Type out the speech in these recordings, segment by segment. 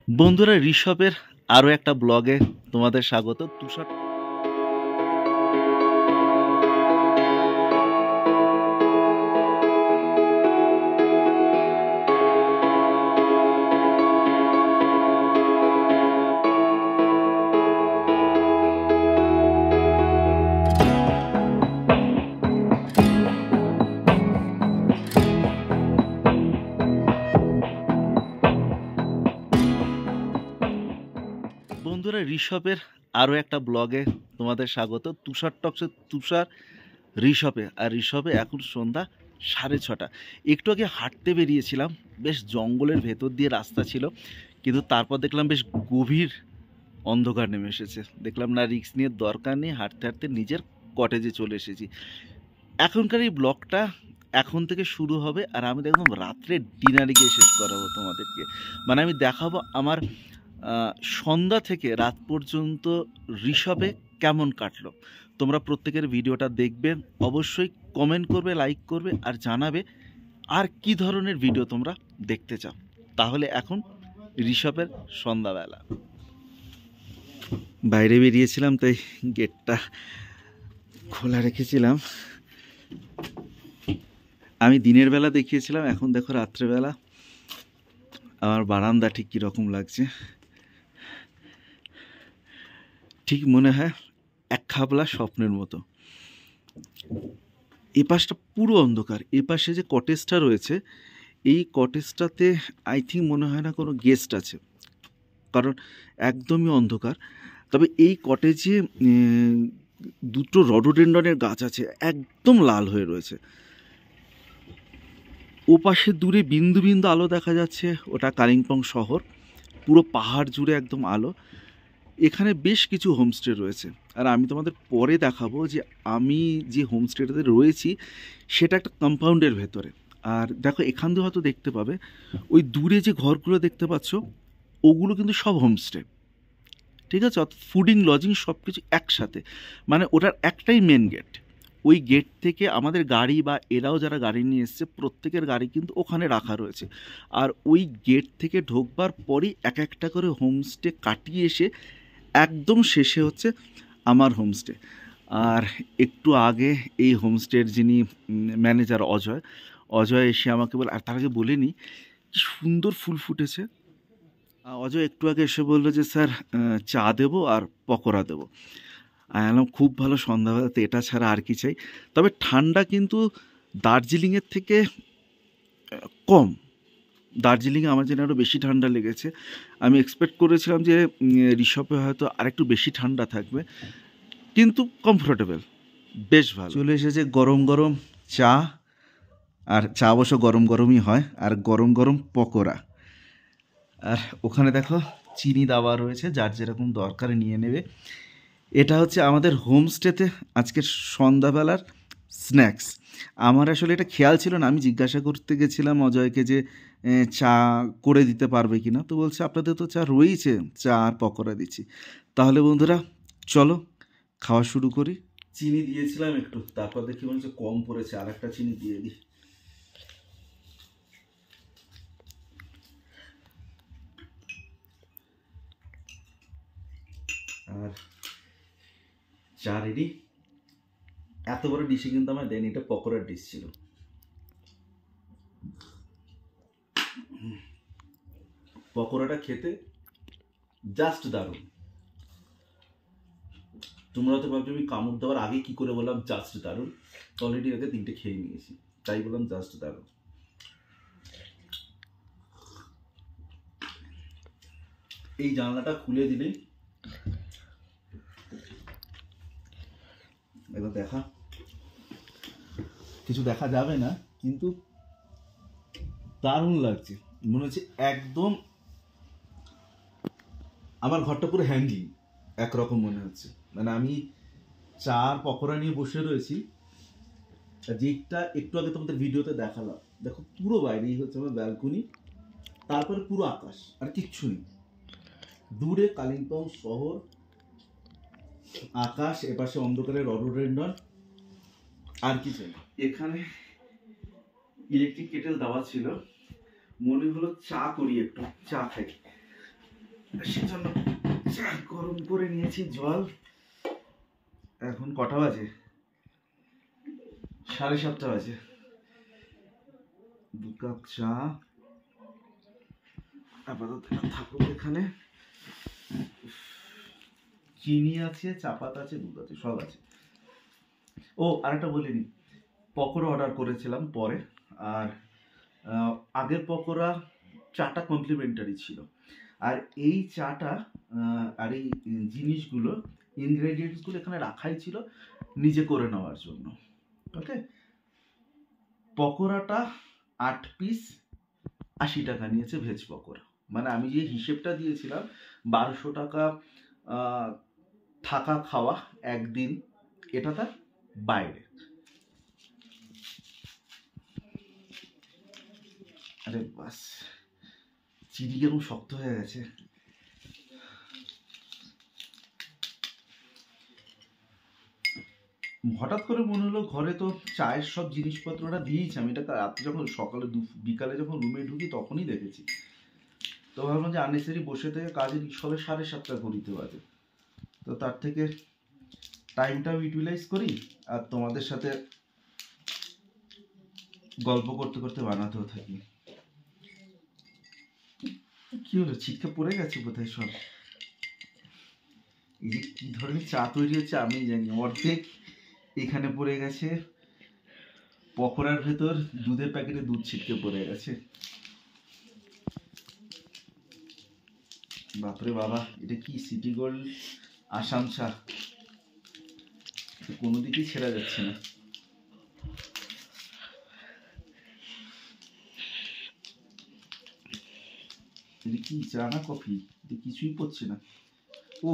বন্ধুরা, ঋষভের আরও একটা ব্লগে তোমাদের স্বাগত। তুষার বন্ধুরা, ঋষভের আরও একটা ব্লগে তোমাদের স্বাগত। তুষার টকসে তুষার ঋষভে, আর ঋষভে এখন সন্ধ্যা 6:30। একটু আগে হাঁটতে বেরিয়েছিলাম, বেশ জঙ্গলের ভেতর দিয়ে রাস্তা ছিল, কিন্তু তারপর দেখলাম বেশ গভীর অন্ধকার নেমে এসেছে। দেখলাম না, রিস্ক নিয়ে দরকার নেই, হাঁটতে হাঁটতে নিজের কটেজে চলে এসেছি। এখনকার এই ব্লগটা এখন থেকে শুরু হবে, আর আমি একদম রাত্রে ডিনারে গিয়ে শেষ করাবো তোমাদেরকে। মানে আমি দেখাবো আমার সন্ধ্যা থেকে রাত পর্যন্ত ঋষভে কেমন কাটলো। তোমরা প্রত্যেকের ভিডিওটা দেখবে, অবশ্যই কমেন্ট করবে, লাইক করবে, আর জানাবে আর কি ধরনের ভিডিও তোমরা দেখতে চাও। তাহলে এখন ঋষভের সন্ধ্যাবেলা। বাইরে বেরিয়েছিলাম, তাই গেটটা খোলা রেখেছিলাম। আমি দিনের বেলা দেখিয়েছিলাম, এখন দেখো রাত্রেবেলা আমার বারান্দা ঠিক কীরকম লাগছে। ঠিক মনে হয় এক খাবলা স্বপ্নের মতো। এ পাশটা পুরো অন্ধকার। এ পাশে যে কটেজটা রয়েছে, এই কটেজটাতে আই থিঙ্ক মনে হয় না কোনো গেস্ট আছে, কারণ একদমই অন্ধকার। তবে এই কটেজে দুটো রডোডেন্ডনের গাছ আছে, একদম লাল হয়ে রয়েছে। ওপাশে দূরে বিন্দু বিন্দু আলো দেখা যাচ্ছে, ওটা কালিম্পং শহর। পুরো পাহাড় জুড়ে একদম আলো। এখানে বেশ কিছু হোমস্টে রয়েছে, আর আমি তোমাদের পরে দেখাবো যে আমি যে হোমস্টেটাতে রয়েছি সেটা একটা কম্পাউন্ডের ভেতরে। আর দেখো, এখান দিয়ে হয়তো দেখতে পাবে ওই দূরে যে ঘরগুলো দেখতে পাচ্ছ, ওগুলো কিন্তু সব হোমস্টে। ঠিক আছে, অর্থাৎ ফুডিং লজিং সব কিছু একসাথে। মানে ওটার একটাই মেন গেট। ওই গেট থেকে আমাদের গাড়ি বা এরাও যারা গাড়ি নিয়ে এসছে, প্রত্যেকের গাড়ি কিন্তু ওখানে রাখা রয়েছে। আর ওই গেট থেকে ঢোকবার পরই এক একটা করে হোমস্টে কাটিয়ে এসে একদম শেষে হচ্ছে আমার হোমস্টে। আর একটু আগে এই হোমস্টের যিনি ম্যানেজার অজয় এসে আমাকে বলে, আর তার আগে বলে নিই কি সুন্দর ফুল ফুটেছে। অজয় একটু আগে এসে বললো যে স্যার, চা দেবো আর পকোড়া দেবো। আমি বললাম খুব ভালো, সন্ধ্যাবেলাতে এটা ছাড়া আর কি চাই। তবে ঠান্ডা কিন্তু দার্জিলিংয়ের থেকে কম। দার্জিলিংয়ে আমার যেন আরও বেশি ঠান্ডা লেগেছে। আমি এক্সপেক্ট করেছিলাম যে ঋষভে হয়তো আরেকটু বেশি ঠান্ডা থাকবে, কিন্তু কমফোর্টেবল, বেশ ভালো। চলে এসেছে গরম গরম চা, আর চা অবশ্য গরম গরমই হয়, আর গরম গরম পকোড়া। আর ওখানে দেখো চিনি দেওয়া রয়েছে, যার যেরকম দরকার নিয়ে নেবে। এটা হচ্ছে আমাদের হোমস্টেতে আজকের সন্ধ্যাবেলার স্ন্যাক্স। আমার আসলে এটা খেয়াল ছিল না, আমি জিজ্ঞাসা করতে গেছিলাম অজয়কে যে চা করে দিতে পারবে কি না। তো বলছে আপনাদের তো চা রয়েছে, চা আর পকোড়া দিচ্ছি। তাহলে বন্ধুরা চলো খাওয়া শুরু করি। চিনি দিয়েছিলাম একটু, তারপর দেখি মনে হচ্ছে কম পড়েছে, আর একটা চিনি দিয়ে দিই। আর চা রেডি। এত বড় ডিশে কিন্তু আমার দেয়নি, এটা পকোড়ার ডিশ ছিল। পকোড়াটা খেতে জাস্ট দারুণ। তোমরা তো ভাবছো আমি কামড় দেওয়ার আগে কি করে বললাম জাস্ট দারুণ। অলরেডি আগে 3টে খেয়ে নিয়েছি, তাই বললাম জাস্ট দারুণ। এই জানলাটা খুলে দিলে এবার দেখা কিছু দেখা যাবে না, কিন্তু দারুণ লাগছে। মনে হচ্ছে একদম আমার ঘরটা পুরো হ্যাঙ্গিং একরকম মনে হচ্ছে। মানে আমি চার পকোড়া নিয়ে বসে রয়েছি, যেটা একটু আগে তোমাদের ভিডিওতে দেখালাম। দেখো পুরো বাইরেই হচ্ছে আমার ব্যালকনি, তারপরে পুরো আকাশ, আর কিচ্ছু নেই। দূরে কালিম্পং শহর, আকাশ, এপাশে অন্ধকারের রডোডেন্ডন, আর কিছু নেই। এখানে ইলেকট্রিক কেটেল দেওয়া ছিল, মনে হলো চা করি, একটু চা খাই। সেজন্য চা গরম করে নিয়েছি জল। এখন কটা বাজে? 7:30 বাজে। 2 কাপ চা আপাতত থাকুক এখানে। চিনি আছে, চাপাত আছে, দুধ আছে, সব আছে। ও আরেকটা বলিনি, পকোড়া অর্ডার করেছিলাম পরে। আর আগের পকোড়া চাটা কমপ্লিমেন্টারি ছিল, আর এই চাটা আর এই জিনিসগুলো ইনগ্রেডিয়েন্টসগুলো এখানে রাখাই ছিল নিজে করে নেওয়ার জন্য। ওকে, পকোড়াটা 8 পিস 80 টাকা নিয়েছে ভেজ পকোড়া। মানে আমি যে হিসেবটা দিয়েছিলাম 1200 টাকা থাকা খাওয়া একদিন, এটা তার বাইরে। আরে বাস, চিনি কেমন শক্ত হয়ে গেছে। হঠাৎ করে মনে হলো ঘরে তো চায়ের সব জিনিসপত্রটা দিয়েছি আমি, এটা রাত্রে যখন সকালে বিকালে যখন রুমে ঢুকি তখনই দেখেছি। তো ভাবলাম যে আননেসারি বসে থেকে কাজে সবে 7:30 করিতে পারে, তো তার থেকে টাইমটাও ইউটিলাইজ করি আর তোমাদের সাথে গল্প করতে করতে বানাতেও থাকি। কি হলো, ছিটকে পড়ে গেছে কোথায় সব? এই যে কি ধরনের চা তৈরি হচ্ছে আমি জানি। অর্ধেক এখানে পড়ে গেছে, পকোড়ার ভেতর দুধের প্যাকেটে দুধ ছিটকে পড়ে গেছে। বাপরে বাবা, এটা কি সিটি গোল্ড আসাম চা, কোনো দিকেই ছেড়া যাচ্ছে না। এটা কি চা না কফি, এটা কিছুই পড়ছে না। ও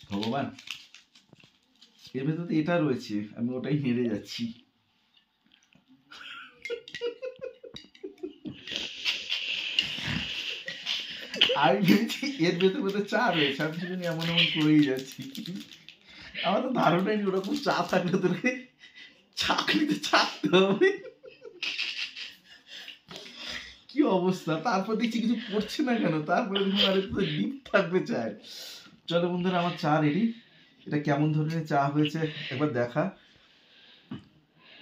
ভগবান, এর ভেতর এটা রয়েছে, আমি ওটাই হেরে যাচ্ছি। আমি ভেবেছি এর ভেতরে চা রয়েছে, আমি সেখানে এমন এমন করেই যাচ্ছি। আমার তো ধারণাই নেই ওরকম চা থাকলে তোকে চাকরিতে থাকতে হবে। কি অবস্থা, তারপর দেখছি কিছু পড়ছে না কেন, তারপরে আরে তো ডিপ থাকবে চায়। চলো বন্ধুরা, আমার চা রেডি। এটা কেমন ধরনের চা হয়েছে একবার দেখা।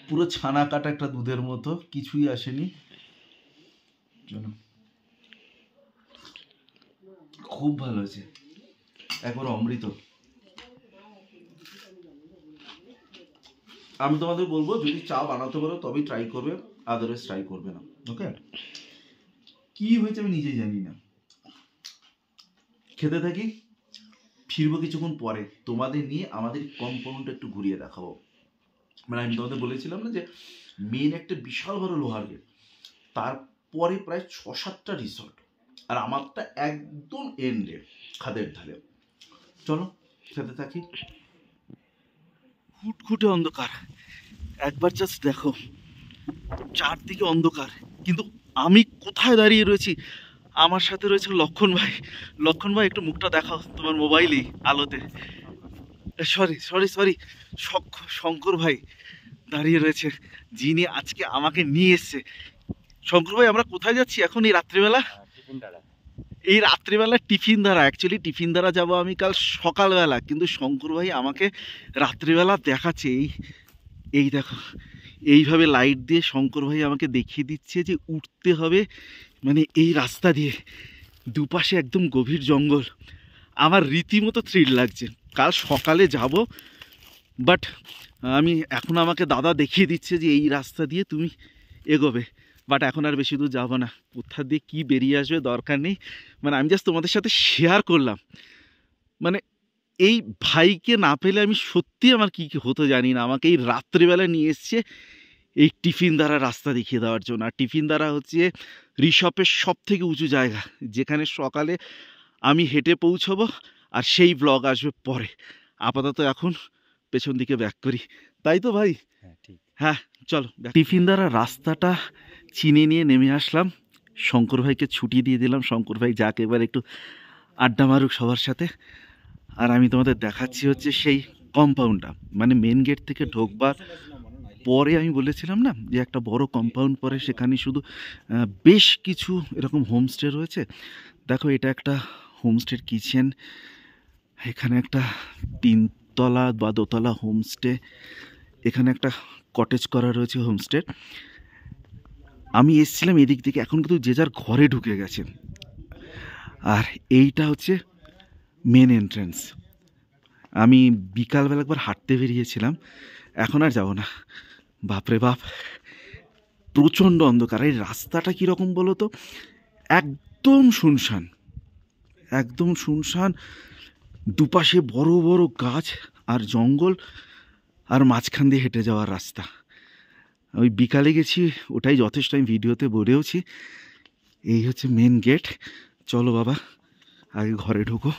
পুরো ছানা কাটা একটা দুধের মতো, কিছুই আসেনি। চলো, খুব ভালো হয়েছে, একবার অমৃত। আমি তোমাদের বলবো যদি চা বানাতে পারো তবেই ট্রাই করবে, আদারওয়াইজ ট্রাই করবে না। ওকে, কি হয়েছে আমি নিজেই জানি না। খেতে থাকি, ফিরবো কিছুক্ষণ পরে তোমাদের নিয়ে আমাদের কম্পাউন্ডটা একটু ঘুরিয়ে দেখাবো। মানে আমি তোমাদের বলেছিলাম না যে মেন একটা বিশাল বড় লোহার গেট, তারপরে প্রায় 6-7টা রিসর্ট, আর আমারটা একদম এন্ডে খাদের ধারে। চলো খেতে থাকি। ঘুটঘুটে অন্ধকার, একবার জাস্ট দেখো, চারদিকে অন্ধকার, কিন্তু আমি কোথায় দাঁড়িয়ে রয়েছি? আমার সাথে রয়েছে লক্ষণ ভাই। লক্ষণ ভাই, একটু মুখটা দেখাও তোমার মোবাইলেই আলোতে। সরি সরি সরি, শঙ্কর ভাই দাঁড়িয়ে রয়েছে, যিনি আজকে আমাকে নিয়ে এসছে। শঙ্কর ভাই, আমরা কোথায় যাচ্ছি এখন এই রাত্রিবেলা? এই রাত্রিবেলা টিফিন দ্বারা, অ্যাকচুয়ালি টিফিন দ্বারা যাব আমি কাল সকালবেলা, কিন্তু শঙ্কর ভাই আমাকে রাত্রিবেলা দেখাচ্ছে। এই দেখো, এইভাবে লাইট দিয়ে শঙ্কর ভাই আমাকে দেখিয়ে দিচ্ছে যে উঠতে হবে, মানে এই রাস্তা দিয়ে, দুপাশে একদম গভীর জঙ্গল। আমার রীতিমতো থ্রিল লাগছে। কাল সকালে যাব, বাট আমি এখন আমাকে দাদা দেখিয়ে দিচ্ছে যে এই রাস্তা দিয়ে তুমি এগোবে, বাট এখন আর বেশি দূর যাবো না। কোথা দিয়ে কী বেরিয়ে আসবে দরকার নেই, মানে আমি জাস্ট তোমাদের সাথে শেয়ার করলাম। মানে এই ভাইকে না পেলে আমি সত্যি আমার কী কী হতো জানি না। আমাকে এই রাত্রিবেলা নিয়ে এসছে এই টিফিন দ্বারা রাস্তা দেখিয়ে দেওয়ার জন্য। আর টিফিন দ্বারা হচ্ছে ঋষভের সব থেকে উঁচু জায়গা, যেখানে সকালে আমি হেঁটে পৌঁছবো, আর সেই ব্লগ আসবে পরে। আপাতত এখন পেছন দিকে ব্যাক করি, তাই তো ভাই? হ্যাঁ চলো। টিফিন দ্বারা রাস্তাটা চিনে নিয়ে নেমে আসলাম, শঙ্কর ভাইকে ছুটি দিয়ে দিলাম। শঙ্কর ভাই যাক এবার একটু আড্ডা মারুক সবার সাথে। আর আমি তোমাদের দেখাচ্ছি হচ্ছে সেই কম্পাউন্ডটা, মানে মেন গেট থেকে ঢোকবার পরে আমি বলেছিলাম না যে একটা বড় কম্পাউন্ড পরে, সেখানে শুধু বেশ কিছু এরকম হোমস্টে রয়েছে। দেখো, এটা একটা হোমস্টের কিচেন। এখানে একটা 3তলা বা 2তলা হোমস্টে, এখানে একটা কটেজ করা রয়েছে হোমস্টে। আমি এসেছিলাম এদিক থেকে, এখন কিন্তু যে যার ঘরে ঢুকে গেছে। আর এইটা হচ্ছে মেন এন্ট্রান্স। আমি বিকালবেলা একবার হাঁটতে বেরিয়েছিলাম, এখন আর যাব না। বাপরে বাপ, প্রচণ্ড অন্ধকার। এই রাস্তাটা কীরকম বলো তো, একদম শুনশান, একদম শুনশান। দুপাশে বড় বড় গাছ আর জঙ্গল, আর মাঝখান দিয়ে হেঁটে যাওয়ার রাস্তা। ওই বিকালে গেছি, ওটাই যথেষ্ট, আমি ভিডিওতে বলেওছি। এই হচ্ছে মেন গেট। চলো বাবা, আগে ঘরে ঢুকো,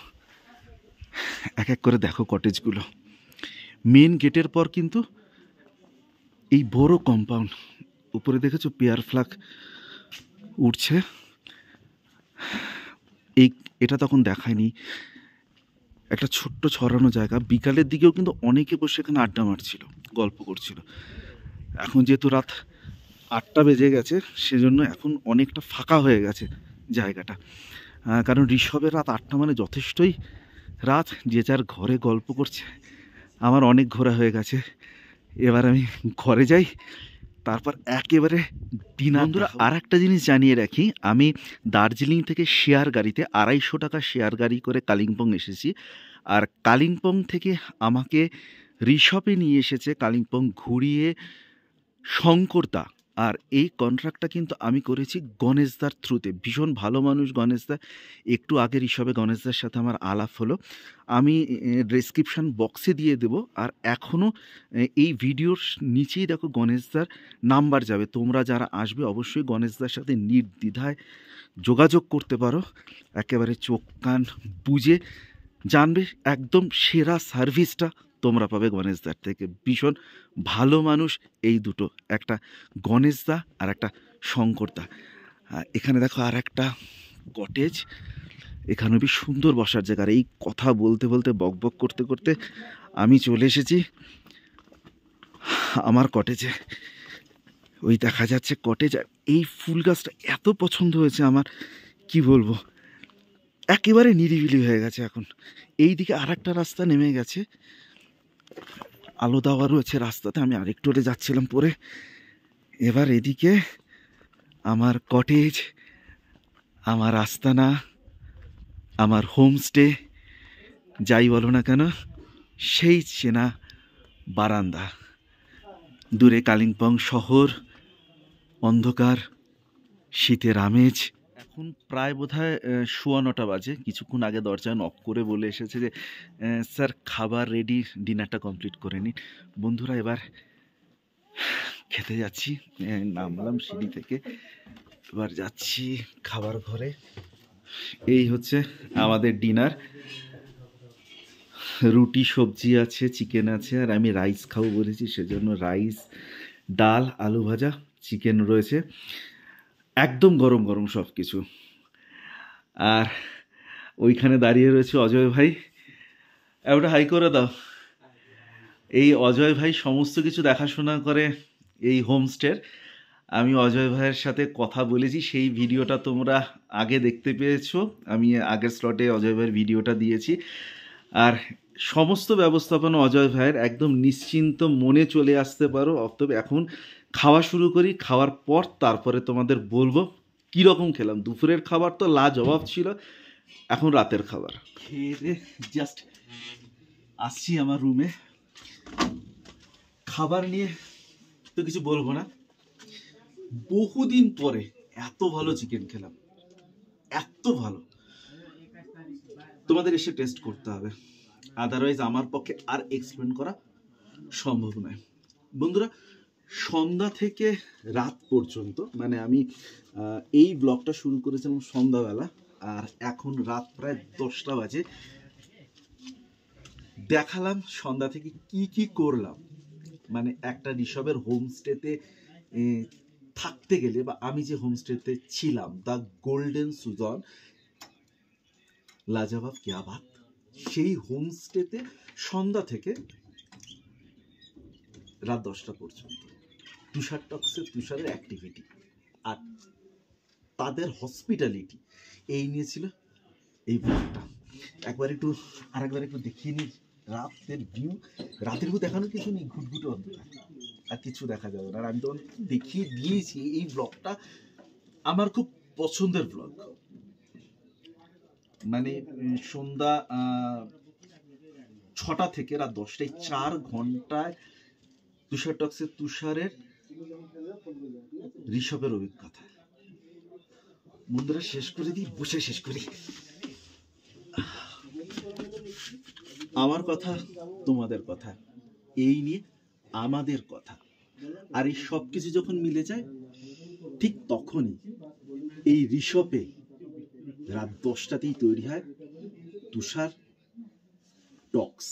এক এক করে দেখো কটেজগুলো। মেন গেটের পর কিন্তু এই বড় কম্পাউন্ড, উপরে দেখেছো পেয়ার ফ্ল্যাগ উঠছে। এটা তখন দেখায়নি, একটা ছোট্ট ছড়ানো জায়গা। বিকালের দিকেও কিন্তু অনেকে বসে এখানে আড্ডা মারছিল, গল্প করছিল। এখন যেহেতু রাত 8টা বেজে গেছে, সেজন্য এখন অনেকটা ফাঁকা হয়ে গেছে জায়গাটা। কারণ ঋষভের রাত 8টা মানে যথেষ্টই রাত, যে যার ঘরে গল্প করছে। আমার অনেক ঘোরা হয়ে গেছে, এবার আমি ঘরে যাই, তারপর একেবারে ডিনার। বন্ধুরা, আর একটা জিনিস জানিয়ে রাখি, আমি দার্জিলিং থেকে শেয়ার গাড়িতে 250 টাকা শেয়ার গাড়ি করে কালিম্পং এসেছি। আর কালিম্পং থেকে আমাকে ঋষভে নিয়ে এসেছে কালিম্পং ঘুরিয়ে শঙ্করদা। আর এই কন্ট্রাক্টটা কিন্তু আমি করেছি গণেশদার থ্রুতে। ভীষণ ভালো মানুষ গণেশদা। একটু আগে ঋষভে গণেশদার সাথে আমার আলাপ হলো, আমি ডেসক্রিপশান বক্সে দিয়ে দেবো। আর এখনও এই ভিডিওর নিচেই দেখো গণেশদার নাম্বার যাবে। তোমরা যারা আসবে অবশ্যই গণেশদার সাথে নির্দ্বিধায় যোগাযোগ করতে পারো, একেবারে চোখ কান বুঝে জানবে। একদম সেরা সার্ভিসটা তোমরা পাবে গণেশদার থেকে। ভীষণ ভালো মানুষ এই দুটো, একটা গণেশদা আর একটা শঙ্করদা। এখানে দেখো আর একটা কটেজ, এখানে বেশ সুন্দর বসার জায়গা। আর এই কথা বলতে বলতে বক বক করতে করতে আমি চলে এসেছি আমার কটেজে। ওই দেখা যাচ্ছে কটেজ। আর এই ফুল গাছটা এত পছন্দ হয়েছে আমার, কি বলবো, একেবারে নিরিবিলি হয়ে গেছে এখন। এই দিকে আর একটা রাস্তা নেমে গেছে, আলো দেওয়া রয়েছে রাস্তাতে। আমি আরেকটু যাচ্ছিলাম পরে। এবার এদিকে আমার কটেজ, আমার আস্তানা, আমার হোমস্টে, যাই বলো না কেন, সেই চেনা বারান্দা। দূরে কালিম্পং শহর, অন্ধকার, শীতের আমেজ। এখন প্রায় বোধহয় 9:15 বাজে। কিছুক্ষণ আগে দরজায় নক করে বলে এসেছে যে স্যার খাবার রেডি, ডিনারটা কমপ্লিট করে নিন। বন্ধুরা, এবার খেতে যাচ্ছি। নামলাম সিঁড়ি থেকে, এবার যাচ্ছি খাবার ঘরে। এই হচ্ছে আমাদের ডিনার। রুটি, সবজি আছে, চিকেন আছে, আর আমি রাইস খাবো বলেছি, সেজন্য রাইস, ডাল, আলু ভাজা, চিকেন রয়েছে, একদম গরম গরম সব কিছু। আর ওইখানে দাঁড়িয়ে রয়েছে অজয় ভাই, একটা হাই করে দাও। এই অজয় ভাই সমস্ত কিছু দেখাশোনা করে এই হোমস্টের। আমি অজয় ভাইয়ের সাথে কথা বলেছি, সেই ভিডিওটা তোমরা আগে দেখতে পেয়েছো। আমি আগের স্লটে অজয় ভাইয়ের ভিডিওটা দিয়েছি। আর সমস্ত ব্যবস্থাপনা অজয় ভাইয়ের, একদম নিশ্চিন্ত মনে চলে আসতে পারো। অতএব এখন খাওয়া শুরু করি, খাওয়ার পর তারপরে তোমাদের বলবো কীরকম খেলাম। দুপুরের খাবার তো লাজবাব ছিল, এখন রাতের খাবার খেয়ে জাস্ট আসছি আমার রুমে। খাবার নিয়ে তো কিছু বলবো না, বহুদিন পরে এত ভালো চিকেন খেলাম, এত ভালো। তোমাদের এসে টেস্ট করতে হবে, আদারওয়াইজ আমার পক্ষে আর এক্সপ্লেন করা সম্ভব নয়। বন্ধুরা, সন্ধ্যা থেকে রাত পর্যন্ত, মানে আমি এই ব্লগটা শুরু করেছিলাম সন্ধ্যাবেলা, আর এখন রাত প্রায় 10টা বাজে। দেখালাম সন্ধ্যা থেকে কি কি করলাম। মানে একটা ঋষভের হোমস্টেতে থাকতে গেলে, বা আমি যে হোমস্টেতে ছিলাম, দ্য গোল্ডেন সুজন, লাজবাব কিয়া বাত, সেই হোমস্টেতে সন্ধ্যা থেকে রাত 10টা পর্যন্ত তুষার টক্সে তুষারের অ্যাক্টিভিটি আর তাদের হসপিটালিটি, এই নিয়ে ছিল এই ব্লগটা একবার একটু আরেকবার একটু দেখিয়ে নিই রাতের ভিউ। রাতের ভিউ দেখানো কিছু নেই, ঘুটঘুটে অন্ধকার, আর কিছু দেখা যাবে না। আর আমি তখন দেখিয়ে দিয়েছি এই ব্লগটা আমার খুব পছন্দের ব্লগ। মানে সন্ধ্যা 6টা থেকে রাত 10টায় 4 ঘন্টায় তুষার টক্সের তুষারের ঋষভের অভিজ্ঞতা। বন্ধুরা শেষ করে দিই, বসে শেষ করি। আমার কথা, তোমাদের কথা, এই নিয়ে আমাদের কথা। আর এই সব কিছু যখন মিলে যায় ঠিক তখনই এই ঋষভে রাত 10টাতেই তৈরি হয় তুষার টক্স।